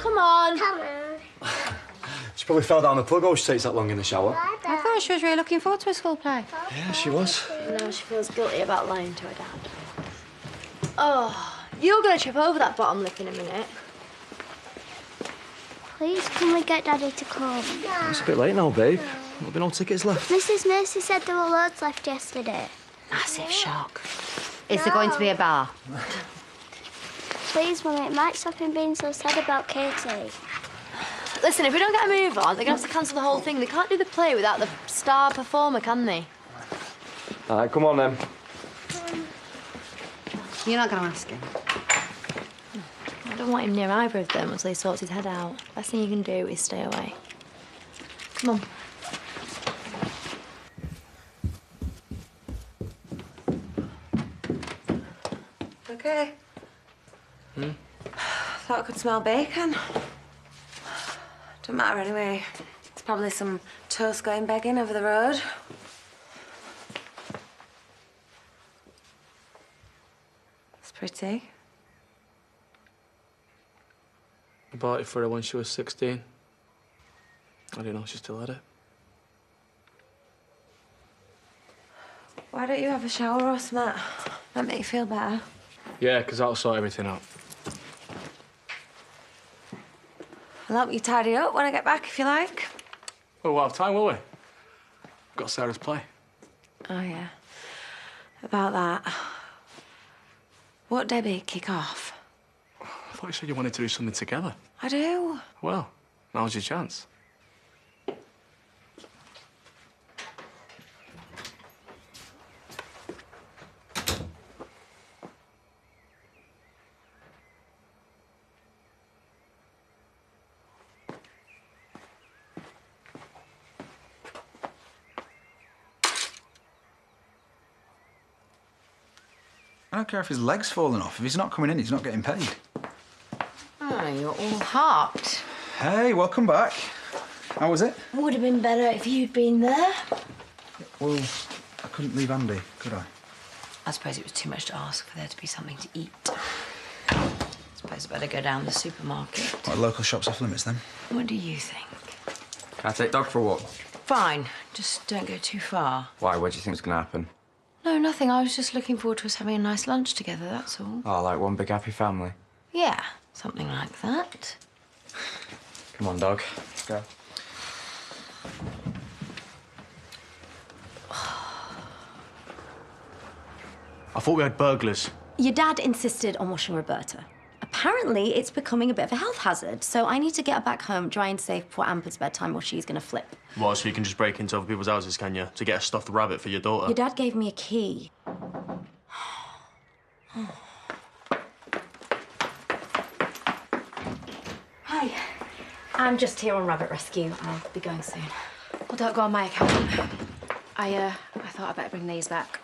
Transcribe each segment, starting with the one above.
come on. Come on. She probably fell down the plug hole. She takes that long in the shower. I thought she was really looking forward to a school play. Yeah, she was. Now she feels guilty about lying to her dad. Oh, you're going to trip over that bottom lip in a minute. Please, can we get Daddy to come? It's a bit late now, babe. There'll be no tickets left. Mrs. Mercy said there were loads left yesterday. Massive shock. Is there going to be a bar? Please, Mummy, it might stop him being so sad about Katie. Listen, if we don't get a move on, they're going to have to cancel the whole thing. They can't do the play without the star performer, can they? All right, come on, then. You're not going to ask him? I don't want him near either of them until he sorts his head out. Best thing you can do is stay away. Come on. Okay. Thought I could smell bacon. Don't matter anyway. It's probably some toast going begging over the road. It's pretty. I bought it for her when she was 16. I didn't know she still had it. Why don't you have a shower or something? Might make you feel better. Yeah, because that'll sort everything out. I'll help you tidy up when I get back, if you like. Well, we'll have time, will we? Got Sarah's play. Oh, yeah. About that. What Debbie kick off? I thought you said you wanted to do something together. I do. Well, now's your chance. I don't care if his leg's falling off. If he's not coming in, he's not getting paid. Oh, you're all heart. Hey, welcome back. How was it? Would have been better if you'd been there. Well, I couldn't leave Andy, could I? I suppose it was too much to ask for there to be something to eat. I suppose I better go down to the supermarket. What, local shops off limits, then? What do you think? Can I take Dog for a walk? Fine. Just don't go too far. Why? What do you think is going to happen? No, nothing. I was just looking forward to us having a nice lunch together, that's all. Oh, like one big happy family? Yeah, something like that. Come on, Dog. Let's go. I thought we had burglars. Your dad insisted on washing Roberta. Apparently, it's becoming a bit of a health hazard, so I need to get her back home dry and safe before Amber's bedtime or she's going to flip. What, so you can just break into other people's houses, can you? To get a stuffed rabbit for your daughter? Your dad gave me a key. Hi. I'm just here on rabbit rescue. I'll be going soon. Well, don't go on my account. I thought I'd better bring these back.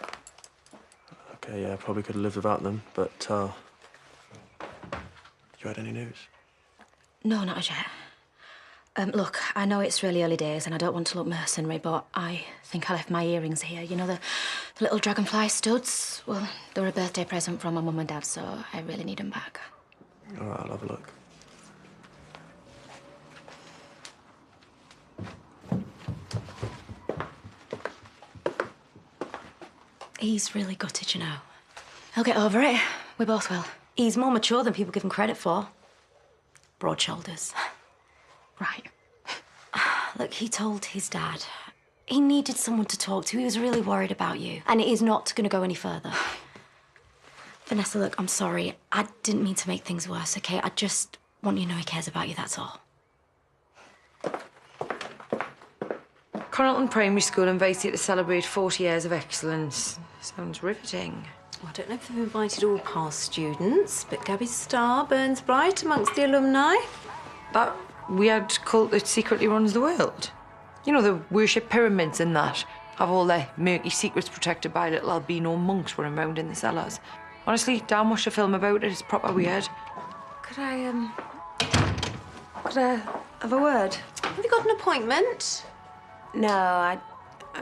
Okay, yeah, probably could have lived without them, but, you had any news? No, not as yet. Look, I know it's really early days and I don't want to look mercenary, but I think I left my earrings here. You know, the little dragonfly studs? Well, they were a birthday present from my mum and dad, so I really need them back. All right, I'll have a look. He's really gutted, you know. He'll get over it. We both will. He's more mature than people give him credit for. Broad shoulders. Right. Look, he told his dad he needed someone to talk to. He was really worried about you. And it is not going to go any further. Vanessa, look, I'm sorry. I didn't mean to make things worse, OK? I just want you to know he cares about you, that's all. Connaughton Primary School invited to celebrate 40 years of excellence. Sounds riveting. I don't know if they've invited all past students, but Gabby's star burns bright amongst the alumni. That weird cult that secretly runs the world. You know, the worship pyramids and that. Have all their murky secrets protected by little albino monks running around in the cellars. Honestly, Dan watched a film about it. It's proper weird. Could I have a word? Have you got an appointment? No, I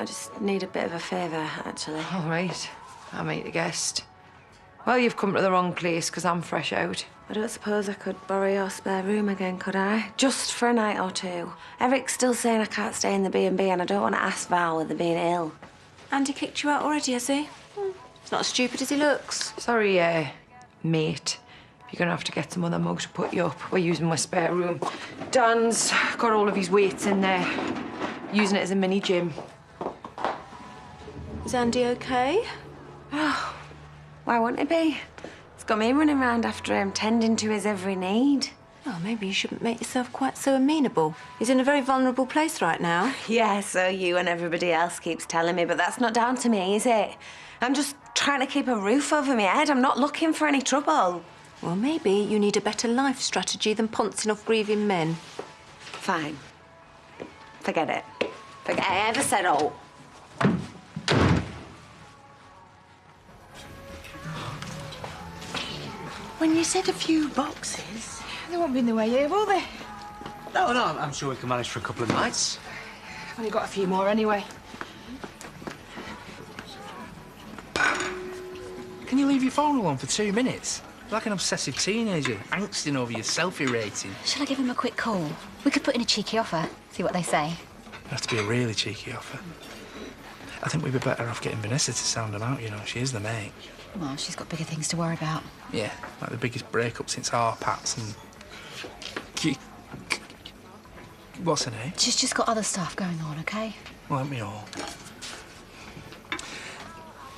just need a bit of a favour, actually. All right. I'll meet the guest. Well, you've come to the wrong place, because I'm fresh out. I don't suppose I could borrow your spare room again, could I? Just for a night or two. Eric's still saying I can't stay in the B&B, and I don't want to ask Val with her being ill. Andy kicked you out already, has he? He's not as stupid as he looks. Sorry, mate. You're going to have to get some other mugs to put you up. We're using my spare room. Dan's got all of his weights in there, using it as a mini gym. Is Andy okay? Oh, why wouldn't he be? It's got me running around after him, tending to his every need. Well, maybe you shouldn't make yourself quite so amenable. He's in a very vulnerable place right now. Yeah, so you and everybody else keeps telling me, but that's not down to me, is it? I'm just trying to keep a roof over my head. I'm not looking for any trouble. Well, maybe you need a better life strategy than pouncing off grieving men. Fine. Forget it. Forget I ever said all. When you said a few boxes... They won't be in the way here, will they? No, I'm sure we can manage for a couple of nights. I've only got a few more anyway. Can you leave your phone alone for 2 minutes? You're like an obsessive teenager, angsting over your selfie rating. Shall I give him a quick call? We could put in a cheeky offer, see what they say. It'd have to be a really cheeky offer. I think we'd be better off getting Vanessa to sound them out, you know. She is the mate. Well, she's got bigger things to worry about. Yeah, like the biggest breakup since our Pats and... What's her name? She's just got other stuff going on, OK? Well, let me all.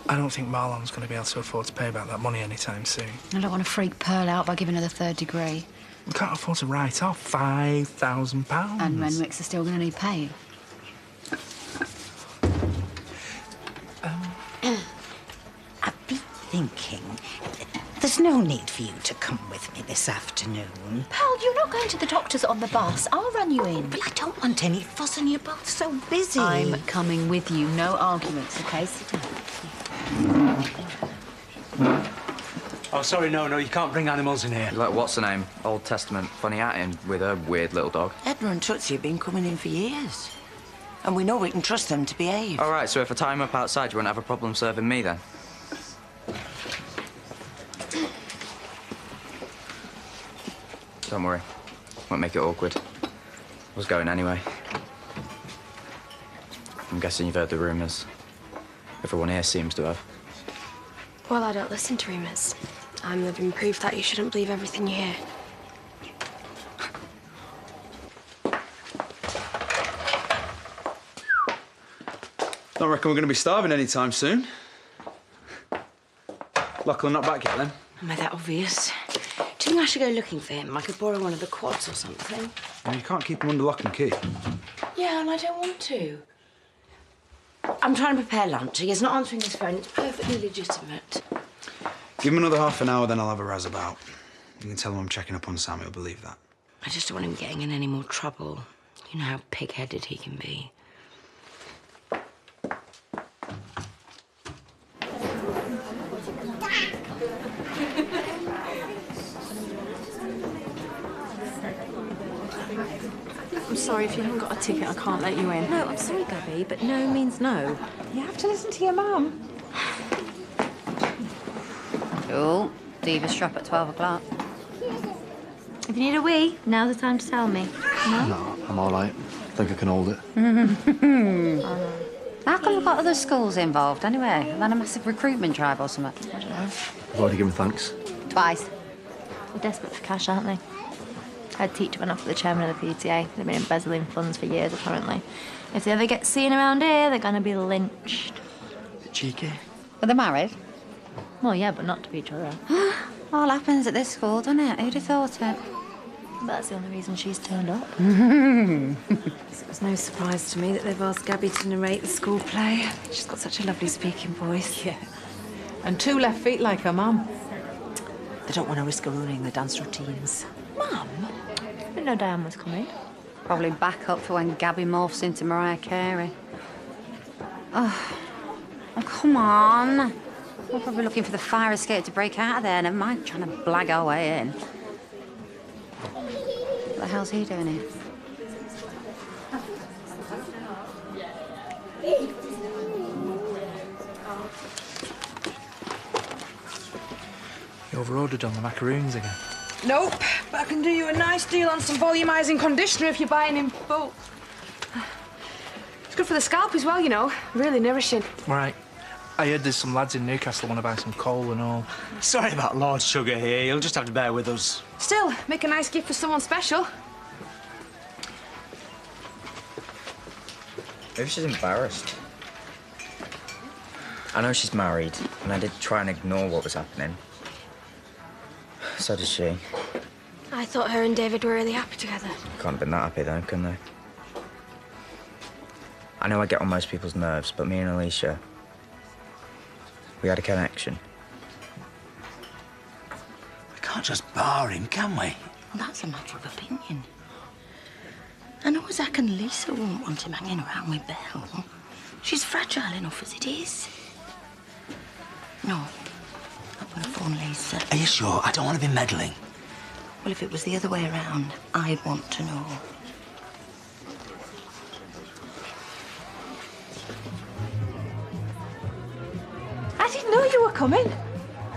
I don't think Marlon's going to be able to afford to pay back that money anytime soon. I don't want to freak Pearl out by giving her the 3rd degree. We can't afford to write off £5,000. And Renwicks are still going to need paying. I've been thinking, there's no need for you to come with me this afternoon. Pearl, you're not going to the doctor's on the bus. I'll run you in. But I don't want any fuss and you're both so busy. I'm coming with you. No arguments, OK? Sit down. Oh, sorry, no, you can't bring animals in here. Like, what's her name? Old Testament funny acting with a weird little dog. Edna and Tootsie have been coming in for years. And we know we can trust them to behave. All right, so if I tie him up outside, you won't have a problem serving me then? Don't worry. Won't make it awkward. I was going anyway. I'm guessing you've heard the rumours. Everyone here seems to have. Well, I don't listen to rumours. I'm living proof that you shouldn't believe everything you hear. Don't reckon we're going to be starving anytime soon. Lachlan not back yet, then? Am I that obvious? Do you think I should go looking for him? I could borrow one of the quads or something. No, you can't keep him under lock and key. Yeah, and I don't want to. I'm trying to prepare lunch. He is not answering his phone. It's perfectly legitimate. Give him another half an hour, then I'll have a razz about. You can tell him I'm checking up on Sam, he'll believe that. I just don't want him getting in any more trouble. You know how pig-headed he can be. I'm sorry, if you haven't got a ticket, I can't let you in. No, I'm sorry, Gabby, but no means no. You have to listen to your mum. Cool. Diva's shop at 12 o'clock. If you need a wee, now's the time to tell me. No, I'm all right. I think I can hold it. How come we've got other schools involved anyway? Than a massive recruitment drive or something? I don't know. I've already given thanks. Twice. They're desperate for cash, aren't they? Head teacher went off with the chairman of the PTA. They've been embezzling funds for years, apparently. If they ever get seen around here, they're gonna be lynched. Bit cheeky. Are they married? Well, yeah, but not to each other. All happens at this school, doesn't it? Who'd have thought it? But that's the only reason she's turned up. It was no surprise to me that they've asked Gabby to narrate the school play. She's got such a lovely speaking voice. Yeah. And 2 left feet like her mum. They don't want to risk ruining the dance routines. Mum? I didn't know Diane was coming. Probably back up for when Gabby morphs into Mariah Carey. Oh, come on. We're probably looking for the fire escape to break out of there. Never mind trying to blag our way in. What the hell's he doing here? Over-ordered on the macaroons again. Nope, but I can do you a nice deal on some volumizing conditioner if you're buying in bulk. It's good for the scalp as well, you know. Really nourishing. Right. I heard there's some lads in Newcastle want to buy some coal and all. Sorry about Lord Sugar here. You'll just have to bear with us. Still, make a nice gift for someone special. Maybe she's embarrassed. I know she's married, and I did try and ignore what was happening. So did she. I thought her and David were really happy together. Can't have been that happy though, can they? I know I get on most people's nerves, but me and Alicia, we had a connection. We can't just bar him, can we? Well, that's a matter of opinion. I know Zach and Lisa won't want him hanging around with Belle. She's fragile enough as it is. No, I'm going to phone Lisa. Are you sure? I don't want to be meddling. Well, if it was the other way around, I'd want to know. I didn't know you were coming.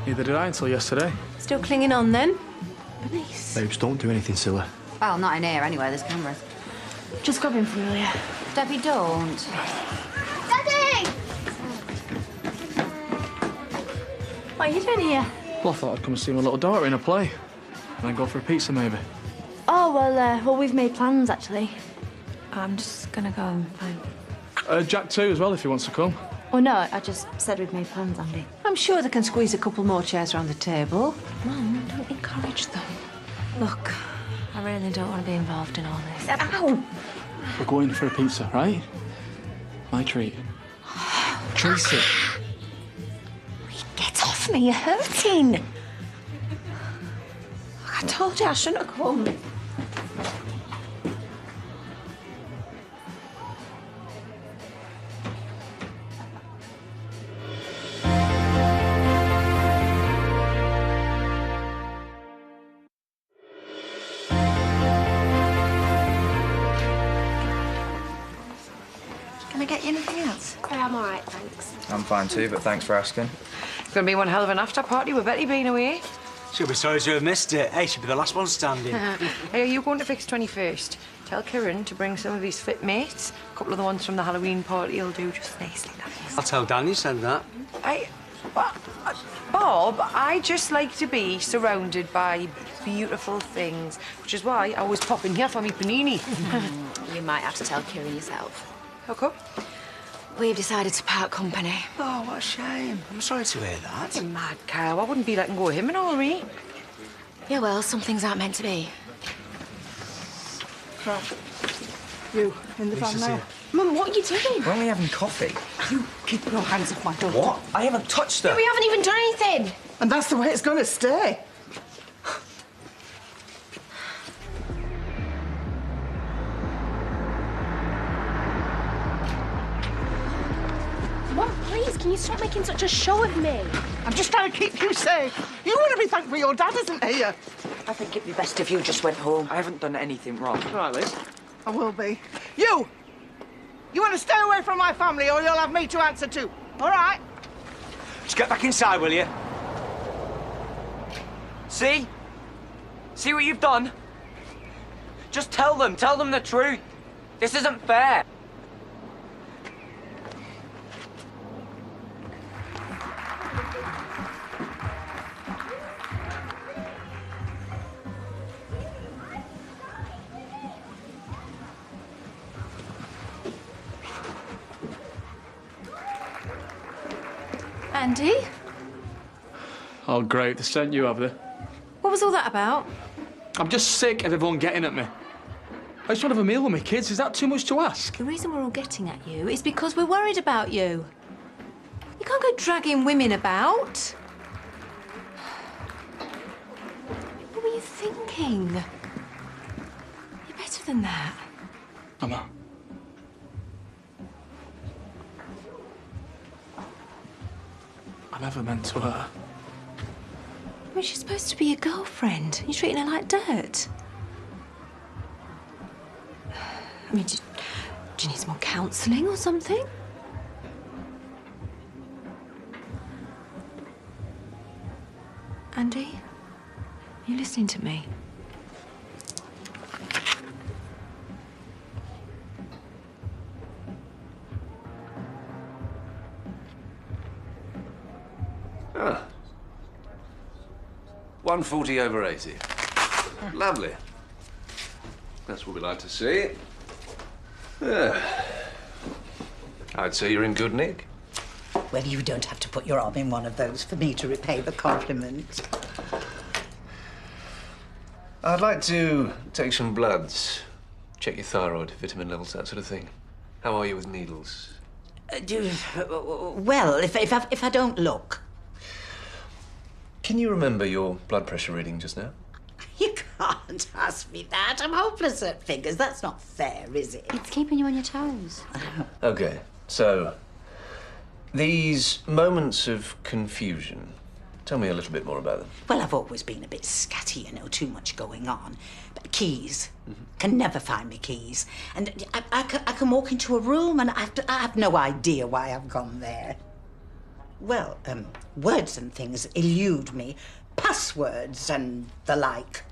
Neither did I until yesterday. Still clinging on then? Bernice. Babes, don't do anything silly. Well, not in here anyway, there's cameras. Just grab him for Lilia. Debbie, don't. Daddy! What are you doing here? Well, I thought I'd come and see my little daughter in a play. And then go for a pizza, maybe. Oh, well, we've made plans, actually. I'm just gonna go and find... Jack too, as well, if he wants to come. Oh, no, I just said we've made plans, Andy. I'm sure they can squeeze a couple more chairs around the table. Mum, don't encourage them. Look, I really don't want to be involved in all this. Ow! We're going for a pizza, right? My treat. Tracy. Get off me, you're hurting. I told you I shouldn't have come. Can I get you anything else? I'm all right, thanks. I'm fine too, but thanks for asking. It's going to be one hell of an after party with Betty being away. She'll be sorry to have missed it. Hey, she'll be the last one standing. Hey, are you going to Fix 21st? Tell Kieran to bring some of his fit mates. A couple of the ones from the Halloween party he'll do just nicely. I'll tell Dan you said that. Bob, I just like to be surrounded by beautiful things, which is why I was popping here for me panini. You might have to tell Kieran yourself. How come? We've decided to part company. Oh, what a shame. I'm sorry to hear that. You're mad, Kyle. I wouldn't be letting go of him in a hurry. Yeah, well, some things aren't meant to be. Right. You, in the van Lisa's now. here. Mum, what are you doing? We're only having coffee. You keep your hands off my daughter. What? I haven't touched her. We haven't even done anything. And that's the way it's going to stay. Mum, please, can you stop making such a show of me? I'm just trying to keep you safe. You want to be thankful your dad isn't here. I think it'd be best if you just went home. I haven't done anything wrong. Right, Liz. I will be. You! You want to stay away from my family or you'll have me to answer to. All right? Just get back inside, will you? See? See what you've done? Just tell them the truth. This isn't fair. Andy? Oh, great. They sent you, have they? What was all that about? I'm just sick of everyone getting at me. I just want to have a meal with my kids. Is that too much to ask? The reason we're all getting at you is because we're worried about you. You can't go dragging women about. What were you thinking? You're better than that. Mama. I never meant to hurt her. I mean, she's supposed to be your girlfriend. You're treating her like dirt. I mean, do you need some more counselling or something? Andy? listening to me? Ah. 140 over 80. Lovely. That's what we like to see. Yeah. I'd say you're in good nick. Well, you don't have to put your arm in one of those for me to repay the compliment. I'd like to take some bloods, check your thyroid, vitamin levels, that sort of thing. How are you with needles? Well, if I don't look. Can you remember your blood pressure reading just now? You can't ask me that. I'm hopeless at figures. That's not fair, is it? It's keeping you on your toes. Okay, so these moments of confusion, tell me a little bit more about them. Well, I've always been a bit scatty, you know, too much going on. But keys. Can never find me keys. And I can walk into a room and I have no idea why I've gone there. Well, words and things elude me. Passwords and the like.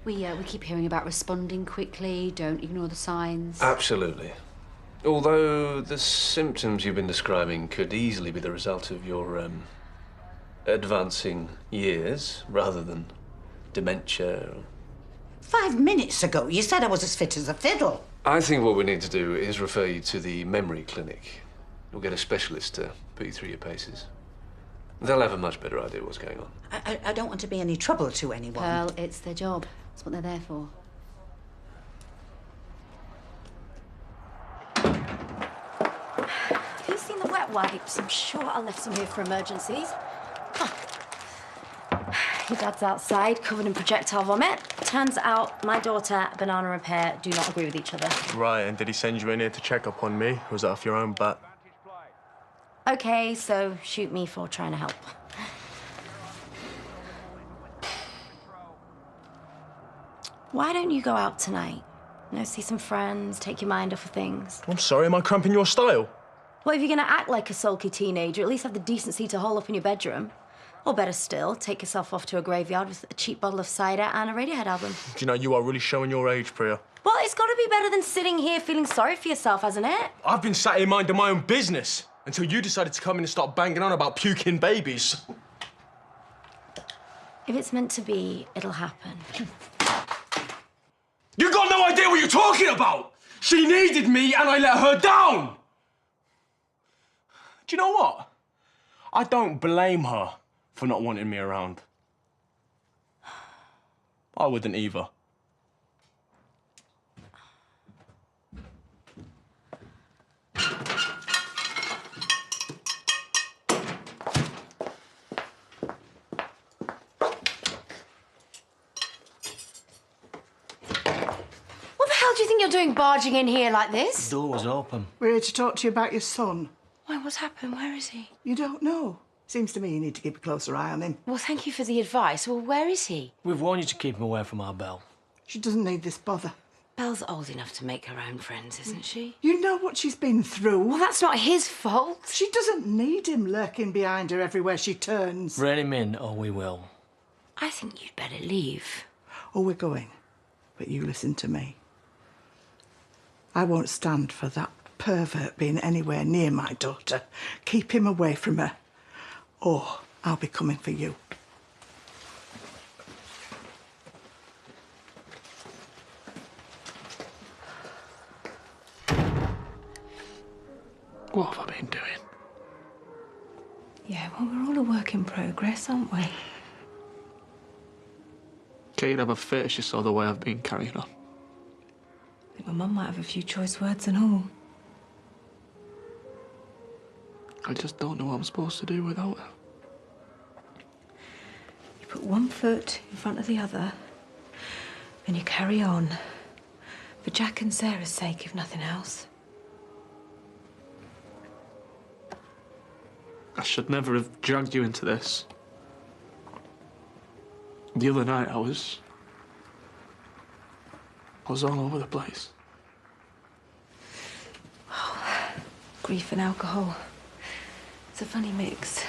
We keep hearing about responding quickly, don't ignore the signs. Absolutely. Although the symptoms you've been describing could easily be the result of your advancing years rather than dementia. 5 minutes ago, you said I was as fit as a fiddle. I think what we need to do is refer you to the memory clinic. We'll get a specialist to put you through your paces. They'll have a much better idea what's going on. I don't want to be any trouble to anyone. Pearl, it's their job. That's what they're there for. Have you seen the wet wipes? I'm sure I left some here for emergencies. Your dad's outside, covered in projectile vomit. Turns out my daughter, Banana and Pear, do not agree with each other. Right, and did he send you in here to check up on me? Or was that off your own bat? Okay, so shoot me for trying to help. Why don't you go out tonight? You know, see some friends, take your mind off of things. I'm sorry, am I cramping your style? Well, if you're gonna act like a sulky teenager, at least have the decency to hole up in your bedroom. Or better still, take yourself off to a graveyard with a cheap bottle of cider and a Radiohead album. Do you know, you are really showing your age, Priya. Well, it's gotta be better than sitting here feeling sorry for yourself, hasn't it? I've been sat here minding my own business until you decided to come in and start banging on about puking babies. If it's meant to be, it'll happen. You got no idea what you're talking about! She needed me and I let her down! Do you know what? I don't blame her for not wanting me around. I wouldn't either. What the hell do you think you're doing barging in here like this? The door was open. We're here to talk to you about your son. Why, what's happened? Where is he? You don't know. Seems to me you need to keep a closer eye on him. Well, thank you for the advice. Well, where is he? We've warned you to keep him away from our Belle. She doesn't need this bother. Belle's old enough to make her own friends, isn't she? You know what she's been through. Well, that's not his fault. She doesn't need him lurking behind her everywhere she turns. Rein him in, or we will. I think you'd better leave. Oh, we're going. But you listen to me. I won't stand for that pervert being anywhere near my daughter. Keep him away from her. Or I'll be coming for you. What have I been doing? Yeah, well, we're all a work in progress, aren't we? Kate'd have a fit if she saw the way I've been carrying on. I think my mum might have a few choice words and all. I just don't know what I'm supposed to do without her. You put one foot in front of the other, and you carry on. For Jack and Sarah's sake, if nothing else. I should never have dragged you into this. The other night I was all over the place. Oh, grief and alcohol. It's a funny mix.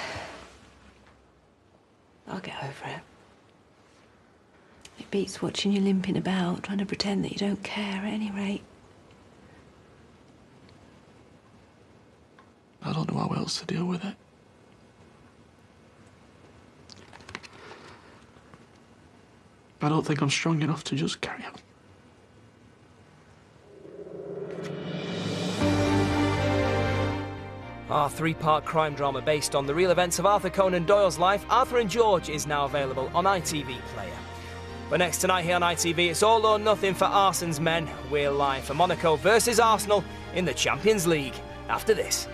I'll get over it. It beats watching you limping about, trying to pretend that you don't care at any rate. I don't know how else to deal with it. I don't think I'm strong enough to just carry on. Our three-part crime drama based on the real events of Arthur Conan Doyle's life, Arthur and George, is now available on ITV Player. But next tonight here on ITV, it's all or nothing for Arsene's men. We're live for Monaco versus Arsenal in the Champions League. After this.